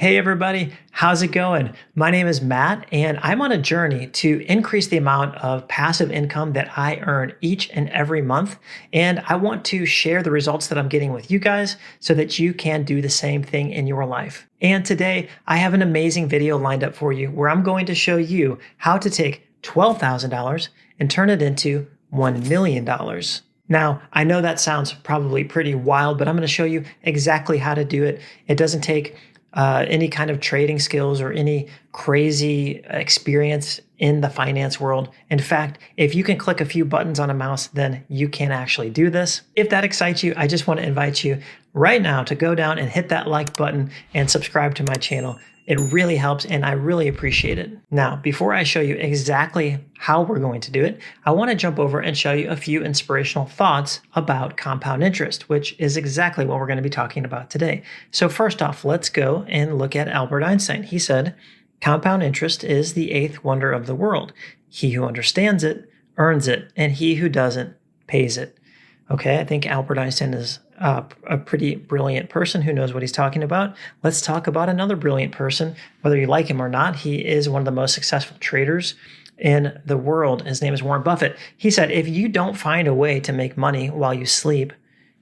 Hey everybody, how's it going? My name is Matt and I'm on a journey to increase the amount of passive income that I earn each and every month. And I want to share the results that I'm getting with you guys so that you can do the same thing in your life. And today I have an amazing video lined up for you where I'm going to show you how to take $12,000 and turn it into $1 million. Now, I know that sounds probably pretty wild, but I'm going to show you exactly how to do it. It doesn't take any kind of trading skills or any crazy experience in the finance world. In fact, if you can click a few buttons on a mouse, then you can actually do this. If that excites you, I just want to invite you right now to go down and hit that like button and subscribe to my channel. It really helps and I really appreciate it. Now, before I show you exactly how we're going to do it, I want to jump over and show you a few inspirational thoughts about compound interest, which is exactly what we're going to be talking about today. So first off, let's go and look at Albert Einstein. He said, compound interest is the eighth wonder of the world. He who understands it earns it, and he who doesn't pays it. Okay, I think Albert Einstein is a pretty brilliant person who knows what he's talking about. Let's talk about another brilliant person, whether you like him or not. He is one of the most successful traders in the world. His name is Warren Buffett. He said, if you don't find a way to make money while you sleep,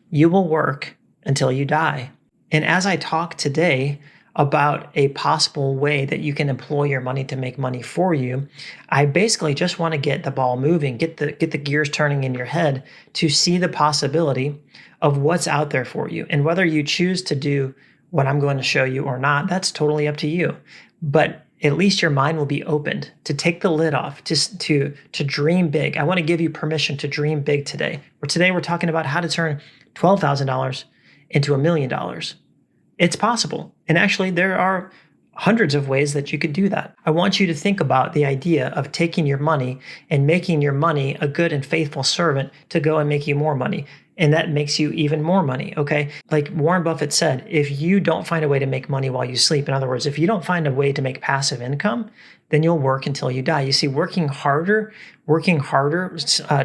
you will work until you die. And as I talk today about a possible way that you can employ your money to make money for you, I basically just want to get the ball moving, get the gears turning in your head to see the possibility of what's out there for you. And whether you choose to do what I'm going to show you or not, that's totally up to you. But at least your mind will be opened to take the lid off, just to dream big. I want to give you permission to dream big today. Today we're talking about how to turn $12,000 into $1 million. It's possible. And actually, there are hundreds of ways that you could do that. I want you to think about the idea of taking your money and making your money a good and faithful servant to go and make you more money. And that makes you even more money, okay? Like Warren Buffett said, if you don't find a way to make money while you sleep, in other words, if you don't find a way to make passive income, then you'll work until you die. You see, working harder,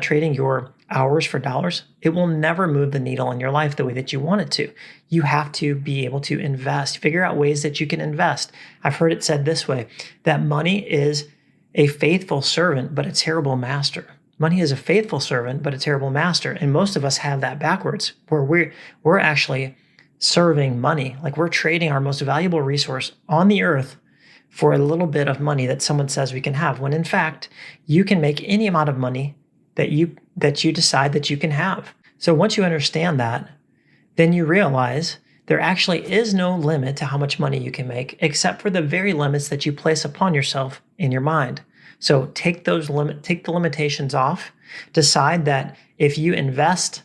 trading your hours for dollars, it will never move the needle in your life the way that you want it to. You have to be able to invest, figure out ways that you can invest. I've heard it said this way, that money is a faithful servant, but a terrible master. Money is a faithful servant, but a terrible master. And most of us have that backwards, where we're actually serving money. Like we're trading our most valuable resource on the earth for a little bit of money that someone says we can have, when in fact, you can make any amount of money that you decide that you can have. So once you understand that, then you realize there actually is no limit to how much money you can make, except for the very limits that you place upon yourself in your mind. So take the limitations off. Decide that if you invest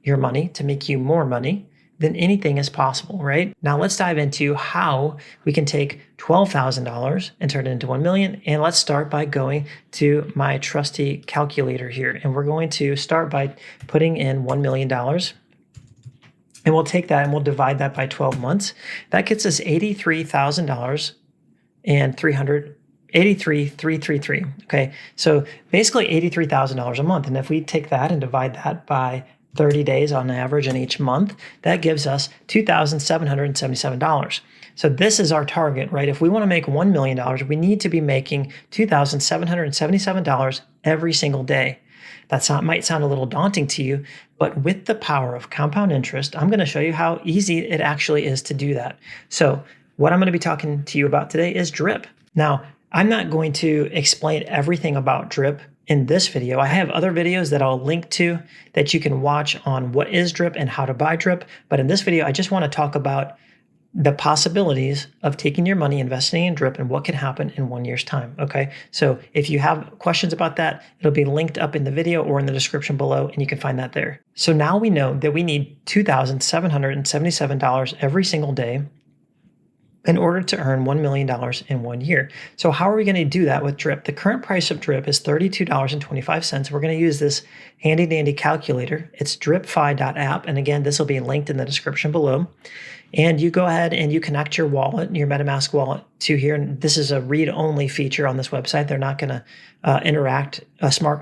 your money to make you more money, then anything is possible, right? Now let's dive into how we can take $12,000 and turn it into 1 million. And let's start by going to my trusty calculator here. And we're going to start by putting in $1 million. And we'll take that and we'll divide that by 12 months. That gets us $83,000 and 83,333. Okay, so basically $83,000 a month. And if we take that and divide that by 30 days on average in each month, that gives us $2,777. So this is our target, right? If we want to make $1 million, we need to be making $2,777 every single day. That might sound a little daunting to you, but with the power of compound interest, I'm going to show you how easy it actually is to do that. So what I'm going to be talking to you about today is drip. Now, I'm not going to explain everything about drip in this video. I have other videos that I'll link to that you can watch on what is drip and how to buy drip. But in this video, I just want to talk about the possibilities of taking your money, investing in drip, and what can happen in 1 year's time, okay? So if you have questions about that, it'll be linked up in the video or in the description below, and you can find that there. So now we know that we need $2,777 every single day in order to earn $1 million in 1 year. So how are we going to do that with drip? The current price of drip is $32.25. We're going to use this handy dandy calculator. It's dripfi.app. And again, this will be linked in the description below. And you go ahead and you connect your wallet, your MetaMask wallet to here. And this is a read-only feature on this website. They're not going to you're not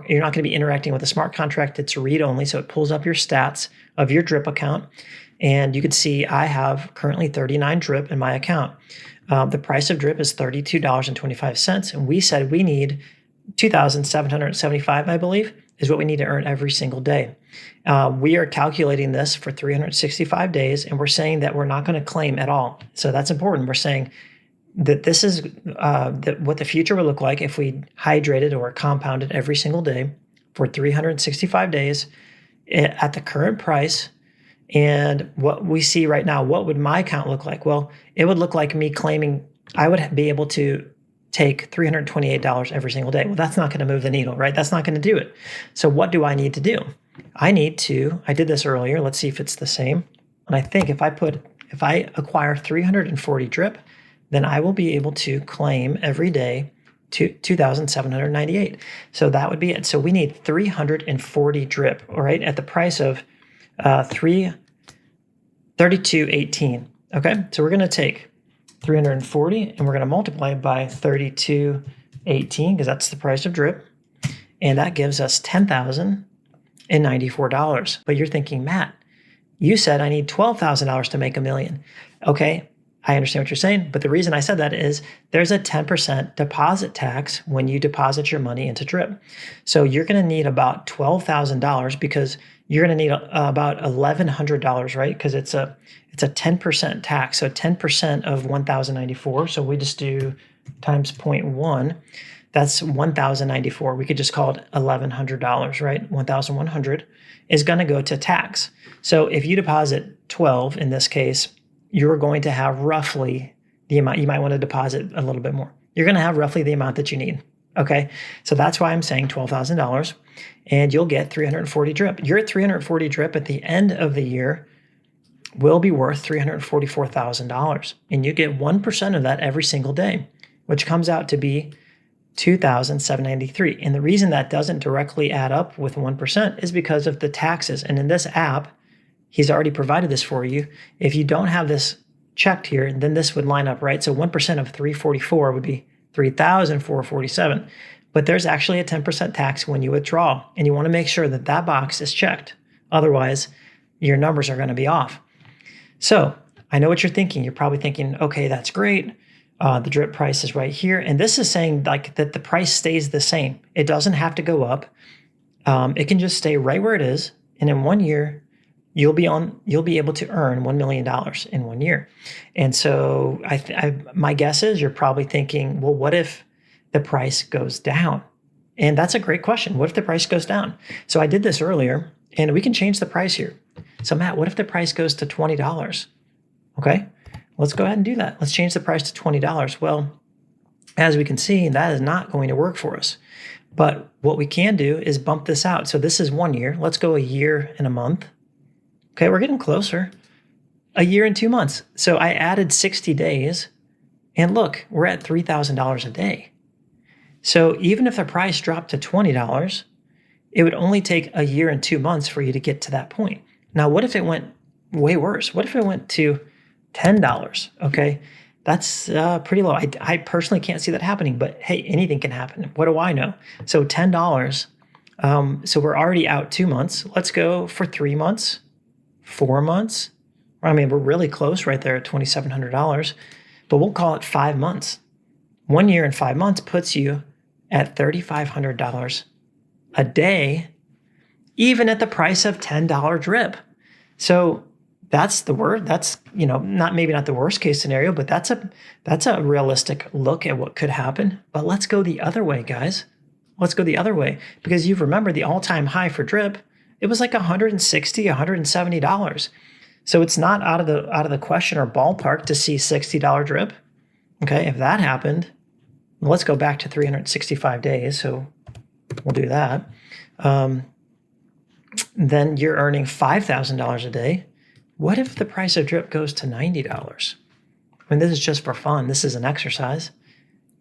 going to be interacting with a smart contract. It's read-only. So it pulls up your stats of your drip account. And you can see I have currently 39 drip in my account. The price of drip is $32.25, and we said we need 2,775, I believe, is what we need to earn every single day. We are calculating this for 365 days, and we're saying that we're not going to claim at all. So that's important. We're saying that this is what the future would look like if we hydrated or compounded every single day for 365 days at the current price. And what we see right now, what would my account look like? Well, it would look like me claiming I would be able to take $328 every single day. Well, that's not going to move the needle, right? That's not going to do it. So what do I need to do? I did this earlier. Let's see if it's the same. And I think if I acquire 340 drip, then I will be able to claim every day 2,798. So that would be it. So we need 340 drip, all right, at the price of $32.18. Okay, so we're going to take 340 and we're going to multiply it by 32.18 because that's the price of drip, and that gives us $10,094. But you're thinking, Matt, you said I need $12,000 to make $1 million. Okay, I understand what you're saying, but the reason I said that is there's a 10% deposit tax when you deposit your money into drip. So you're going to need about $12,000 because you're going to need about $1,100, right? Because it's a 10% tax. So 10% of 1,094. So we just do times 0.1. That's 1,094. We could just call it $1,100, right? 1,100 is going to go to tax. So if you deposit 12 in this case, you're going to have roughly the amount. You might want to deposit a little bit more. You're going to have roughly the amount that you need. Okay, so that's why I'm saying $12,000, and you'll get 340 drip. You're at 340 drip at the end of the year will be worth $344,000, and you get 1% of that every single day, which comes out to be 2,793. And the reason that doesn't directly add up with 1% is because of the taxes. And in this app, he's already provided this for you. If you don't have this checked here, then this would line up, right? So 1% of 344 would be 3,447. But there's actually a 10% tax when you withdraw, and you want to make sure that that box is checked. Otherwise, your numbers are going to be off. So I know what you're thinking. You're probably thinking, okay, that's great. The drip price is right here. And this is saying like that the price stays the same. It doesn't have to go up. It can just stay right where it is. And in 1 year, you'll be able to earn $1 million in 1 year. And so my guess is you're probably thinking, well, what if the price goes down? And that's a great question. What if the price goes down? So I did this earlier, and we can change the price here. So Matt, what if the price goes to $20? Okay, let's go ahead and do that. Let's change the price to $20. Well, as we can see, that is not going to work for us. But what we can do is bump this out. So this is 1 year. Let's go a year and a month. Okay, we're getting closer. A year and 2 months. So I added 60 days, and look, we're at $3,000 a day. So even if the price dropped to $20, it would only take a year and 2 months for you to get to that point. Now, what if it went way worse? What if it went to $10? Okay, that's pretty low. I personally can't see that happening, but hey, anything can happen. What do I know? So $10. So we're already out 2 months. Let's go for 3 months. 4 months. I mean, we're really close right there at $2,700, but we'll call it 5 months. 1 year and 5 months puts you at $3,500 a day, even at the price of $10 drip. So that's the word. That's, maybe not the worst case scenario, but that's a realistic look at what could happen. But let's go the other way, guys. Let's go the other way, because you remember the all-time high for drip. It was like $160, $170. So it's not out of the question or ballpark to see $60 drip. Okay, if that happened, let's go back to 365 days. So we'll do that. Then you're earning $5,000 a day. What if the price of drip goes to $90? I mean, this is just for fun. This is an exercise.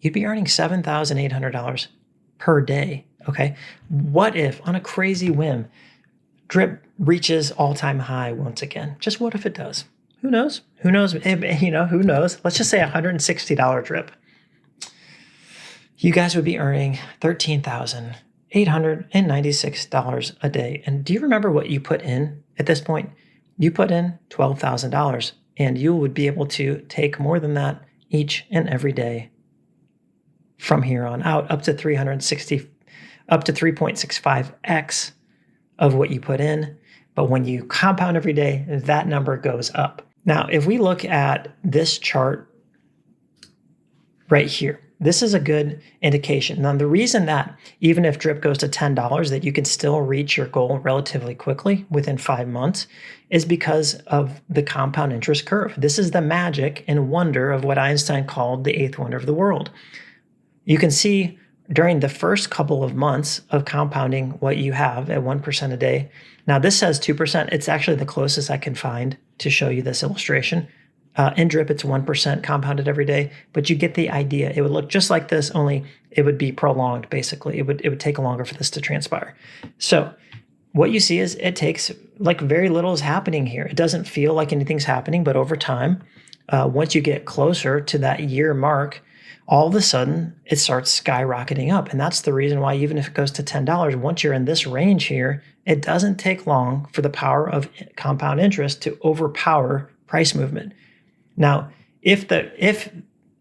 You'd be earning $7,800 per day. Okay, what if on a crazy whim, drip reaches all-time high once again? Just what if it does? Who knows? Who knows? Who knows? Let's just say $160 drip. You guys would be earning $13,896 a day. And do you remember what you put in at this point? You put in $12,000, and you would be able to take more than that each and every day from here on out, up to 3.65x of what you put in. But when you compound every day, that number goes up. Now, if we look at this chart right here, this is a good indication. Now, the reason that even if DRIP goes to $10, that you can still reach your goal relatively quickly within 5 months is because of the compound interest curve. This is the magic and wonder of what Einstein called the eighth wonder of the world. You can see during the first couple of months of compounding what you have at 1% a day. Now, this says 2%. It's actually the closest I can find to show you this illustration. In DRIP, it's 1% compounded every day, but you get the idea. It would look just like this, only it would be prolonged, basically. It would take longer for this to transpire. So what you see is it takes, like, very little is happening here. It doesn't feel like anything's happening, but over time, once you get closer to that year mark, all of a sudden, it starts skyrocketing up. And that's the reason why even if it goes to $10, once you're in this range here, it doesn't take long for the power of compound interest to overpower price movement. Now, if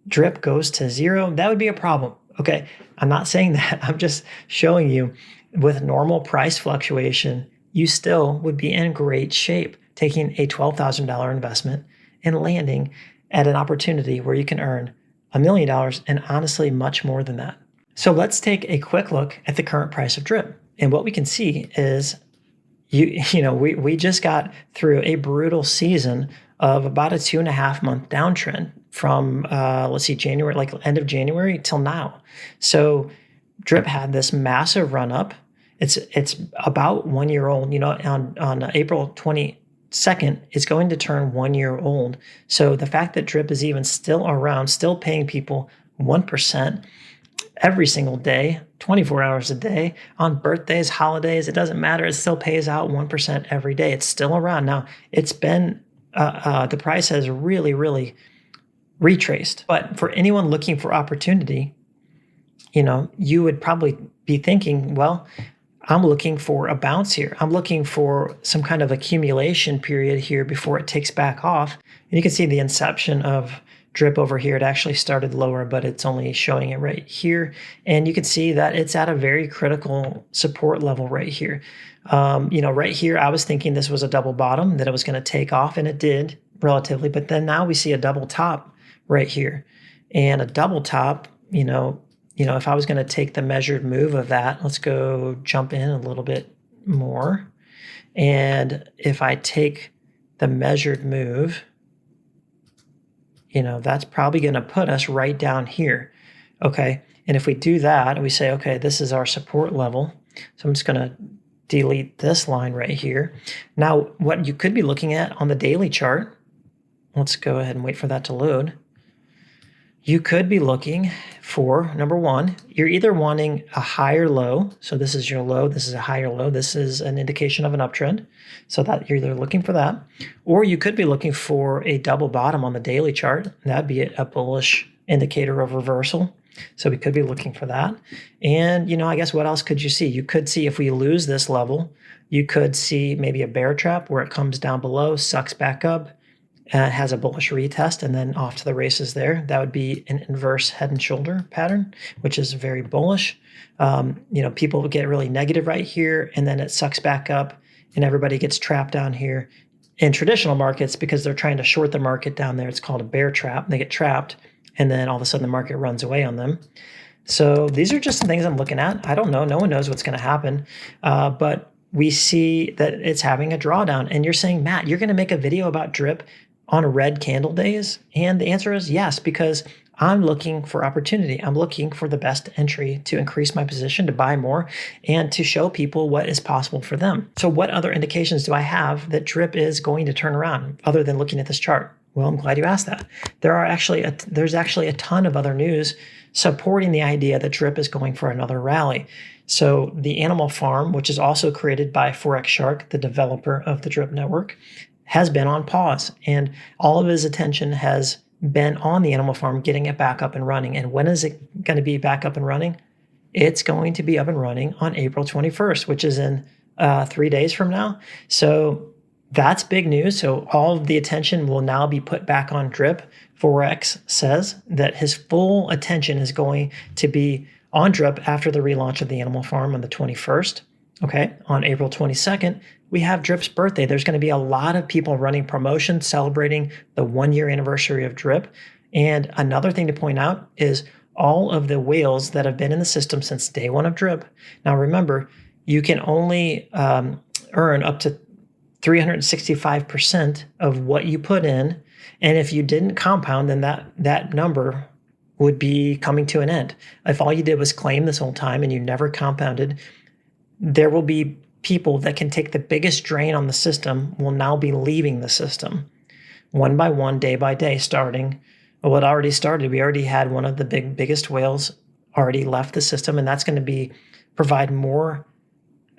DRIP goes to 0, that would be a problem. Okay, I'm not saying that. I'm just showing you with normal price fluctuation, you still would be in great shape taking a $12,000 investment and landing at an opportunity where you can earn $1 million and honestly much more than that. So let's take a quick look at the current price of DRIP. And what we can see is we just got through a brutal season of about a 2.5 month downtrend from January, like end of January till now. So DRIP had this massive run up. It's about 1 year old. On April 22nd, it's going to turn 1 year old. So the fact that DRIP is even still around, still paying people 1% every single day, 24 hours a day, on birthdays, holidays, it doesn't matter. It still pays out 1% every day. It's still around. Now, it's been, the price has really, really retraced. But for anyone looking for opportunity, you would probably be thinking, well, I'm looking for a bounce here. I'm looking for some kind of accumulation period here before it takes back off. And you can see the inception of DRIP over here. It actually started lower, but it's only showing it right here. And you can see that it's at a very critical support level right here. Right here, I was thinking this was a double bottom, that it was going to take off, and it did relatively. But then now we see a double top right here. And a double top, if I was going to take the measured move of that, let's go jump in a little bit more. And if I take the measured move, that's probably going to put us right down here. Okay. And if we do that and we say, okay, this is our support level. So I'm just going to delete this line right here. Now, what you could be looking at on the daily chart, let's go ahead and wait for that to load. You could be looking for, number one, you're either wanting a higher low. So this is your low. This is a higher low. This is an indication of an uptrend. So that you're either looking for that, or you could be looking for a double bottom on the daily chart. That'd be a bullish indicator of reversal. So we could be looking for that. And, I guess what else could you see? You could see, if we lose this level, you could see maybe a bear trap where it comes down below, sucks back up, has a bullish retest, and then off to the races there. That would be an inverse head and shoulder pattern, which is very bullish. People get really negative right here, and then it sucks back up, and everybody gets trapped down here. In traditional markets, because they're trying to short the market down there, it's called a bear trap. They get trapped, and then all of a sudden the market runs away on them. So these are just some things I'm looking at. I don't know. No one knows what's going to happen. But we see that it's having a drawdown. And you're saying, Matt, you're going to make a video about DRIP on red candle days? And the answer is yes, because I'm looking for opportunity. I'm looking for the best entry to increase my position, to buy more, and to show people what is possible for them. So what other indications do I have that DRIP is going to turn around other than looking at this chart? Well, I'm glad you asked that. There's actually a ton of other news supporting the idea that DRIP is going for another rally. So the Animal Farm, which is also created by Forex Shark, the developer of the DRIP network, has been on pause, and all of his attention has been on the Animal Farm, getting it back up and running. And when is it going to be back up and running? It's going to be up and running on April 21st, which is in 3 days from now. So That's big news. So all of the attention will now be put back on drip. Forex says that his full attention is going to be on drip after the relaunch of the animal farm on the 21st. Okay, on April 22nd, we have Drip's birthday. There's going to be a lot of people running promotions celebrating the 1 year anniversary of Drip. And another thing to point out is all of the whales that have been in the system since day one of Drip. Now, remember, you can only earn up to 365% of what you put in. And if you didn't compound, then that number would be coming to an end. If all you did was claim this whole time and you never compounded, there will be people that can take the biggest drain on the system will now be leaving the system one by one, day by day, starting. Well, it already started. We already had one of the biggest whales already left the system, and that's going to provide more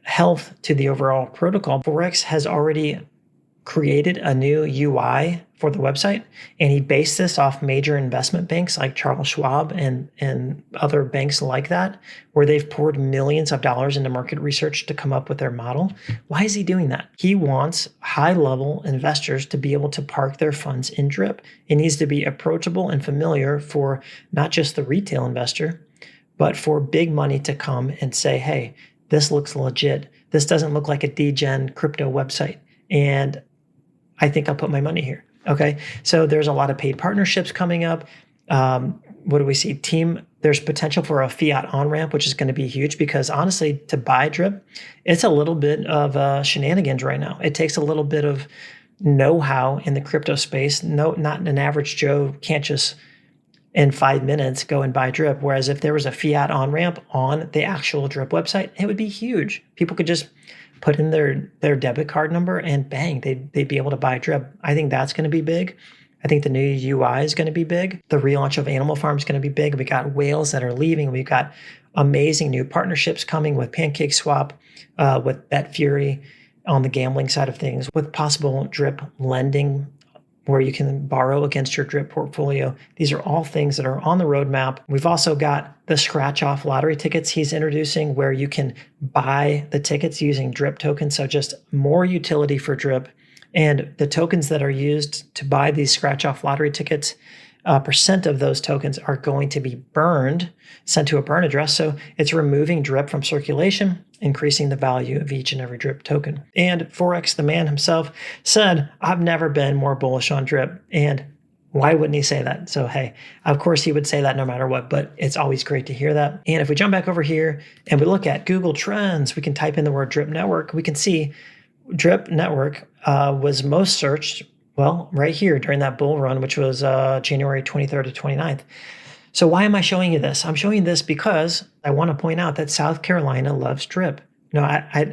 health to the overall protocol. Forex has already created a new UI for the website, and he based this off major investment banks like Charles Schwab and other banks like that, where they've poured millions of dollars into market research to come up with their model. Why is he doing that? He wants high-level investors to be able to park their funds in Drip. It needs to be approachable and familiar for not just the retail investor, but for big money to come and say, hey, this looks legit. This doesn't look like a degen crypto website. And I think I'll put my money here. Okay. So there's a lot of paid partnerships coming up. What do we see? There's potential for a fiat on-ramp, which is going to be huge because honestly, to buy Drip, it's a little bit of shenanigans right now. It takes a little bit of know-how in the crypto space. No, not an average Joe can't just in 5 minutes go and buy Drip. Whereas if there was a fiat on-ramp on the actual Drip website, it would be huge. People could just put in their debit card number and bang, they'd be able to buy Drip. I think that's going to be big. I think the new UI is going to be big. The relaunch of Animal Farm is going to be big. We got whales that are leaving. We've got amazing new partnerships coming with PancakeSwap, with BetFury on the gambling side of things, with possible Drip lending where you can borrow against your Drip portfolio. These are all things that are on the roadmap. We've also got the scratch-off lottery tickets he's introducing where you can buy the tickets using Drip tokens, so just more utility for Drip. And the tokens that are used to buy these scratch-off lottery tickets, percent of those tokens are going to be burned, sent to a burn address. So it's removing Drip from circulation, increasing the value of each and every Drip token. And Forex, the man himself, said, I've never been more bullish on Drip. And why wouldn't he say that? So, hey, of course he would say that no matter what, but it's always great to hear that. And if we jump back over here and we look at Google Trends, we can type in the word Drip Network. We can see Drip Network was most searched, well, right here during that bull run, which was January 23rd to 29th. So why am I showing you this? I'm showing you this because I want to point out that South Carolina loves Drip. No,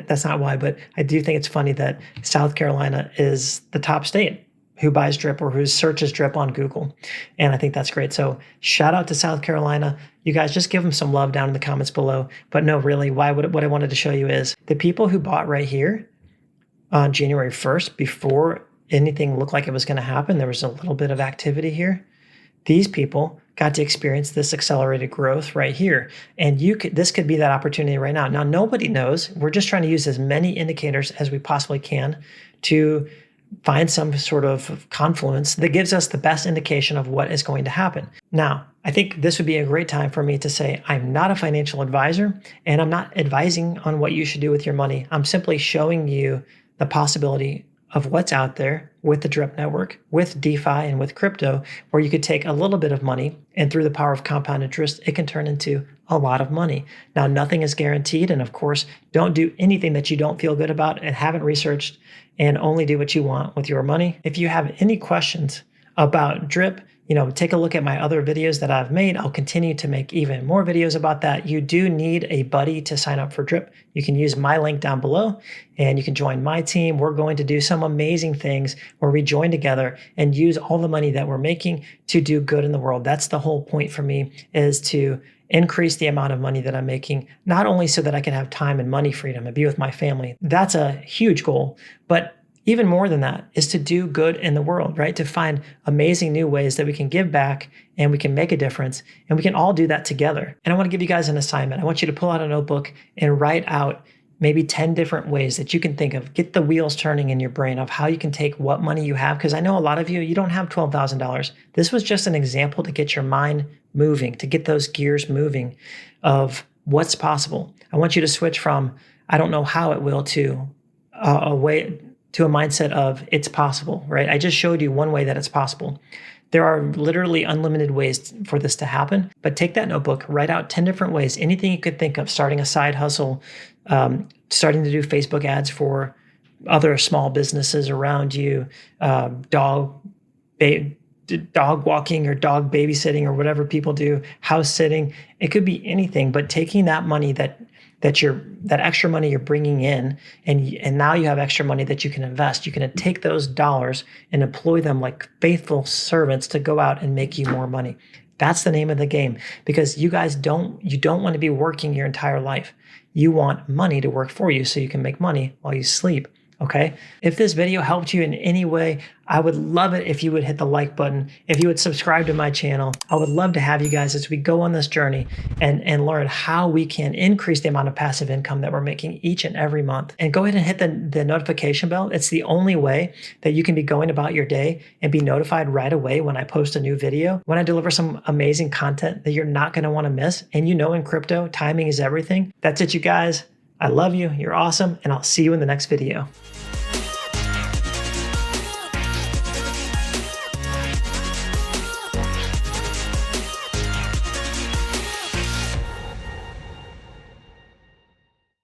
that's not why, but I do think it's funny that South Carolina is the top state who buys Drip or who searches Drip on Google. And I think that's great. So shout out to South Carolina. You guys just give them some love down in the comments below. But no, really, what I wanted to show you is the people who bought right here on January 1st, before anything looked like it was going to happen, there was a little bit of activity here. These people got to experience this accelerated growth right here. And this could be that opportunity right now. Now, nobody knows. We're just trying to use as many indicators as we possibly can to find some sort of confluence that gives us the best indication of what is going to happen. Now, I think this would be a great time for me to say, I'm not a financial advisor, and I'm not advising on what you should do with your money. I'm simply showing you the possibility of what's out there with the Drip network, with DeFi and with crypto, where you could take a little bit of money and through the power of compound interest, it can turn into a lot of money. Now, nothing is guaranteed. And of course, don't do anything that you don't feel good about and haven't researched, and only do what you want with your money. If you have any questions about Drip, take a look at my other videos that I've made. I'll continue to make even more videos about that. You do need a buddy to sign up for Drip. You can use my link down below and you can join my team. We're going to do some amazing things where we join together and use all the money that we're making to do good in the world. That's the whole point for me, is to increase the amount of money that I'm making, not only so that I can have time and money freedom and be with my family. That's a huge goal, but even more than that is to do good in the world, right? To find amazing new ways that we can give back and we can make a difference, and we can all do that together. And I want to give you guys an assignment. I want you to pull out a notebook and write out maybe 10 different ways that you can think of. Get the wheels turning in your brain of how you can take what money you have. Because I know a lot of you don't have $12,000. This was just an example to get your mind moving, to get those gears moving of what's possible. I want you to switch from, I don't know how it will, to a way to a mindset of it's possible, right? I just showed you one way that it's possible. There are literally unlimited ways for this to happen, but take that notebook, write out 10 different ways, anything you could think of, starting a side hustle, starting to do Facebook ads for other small businesses around you, dog walking or dog babysitting or whatever people do, house sitting. It could be anything, but taking that money that extra money you're bringing in, and now you have extra money that you can invest. You can take those dollars and employ them like faithful servants to go out and make you more money. That's the name of the game, because you guys don't want to be working your entire life. You want money to work for you so you can make money while you sleep. Okay. If this video helped you in any way, I would love it if you would hit the like button, if you would subscribe to my channel. I would love to have you guys as we go on this journey and learn how we can increase the amount of passive income that we're making each and every month. And go ahead and hit the notification bell. It's the only way that you can be going about your day and be notified right away when I post a new video, when I deliver some amazing content that you're not going to want to miss. And in crypto, timing is everything. That's it, you guys. I love you. You're awesome. And I'll see you in the next video.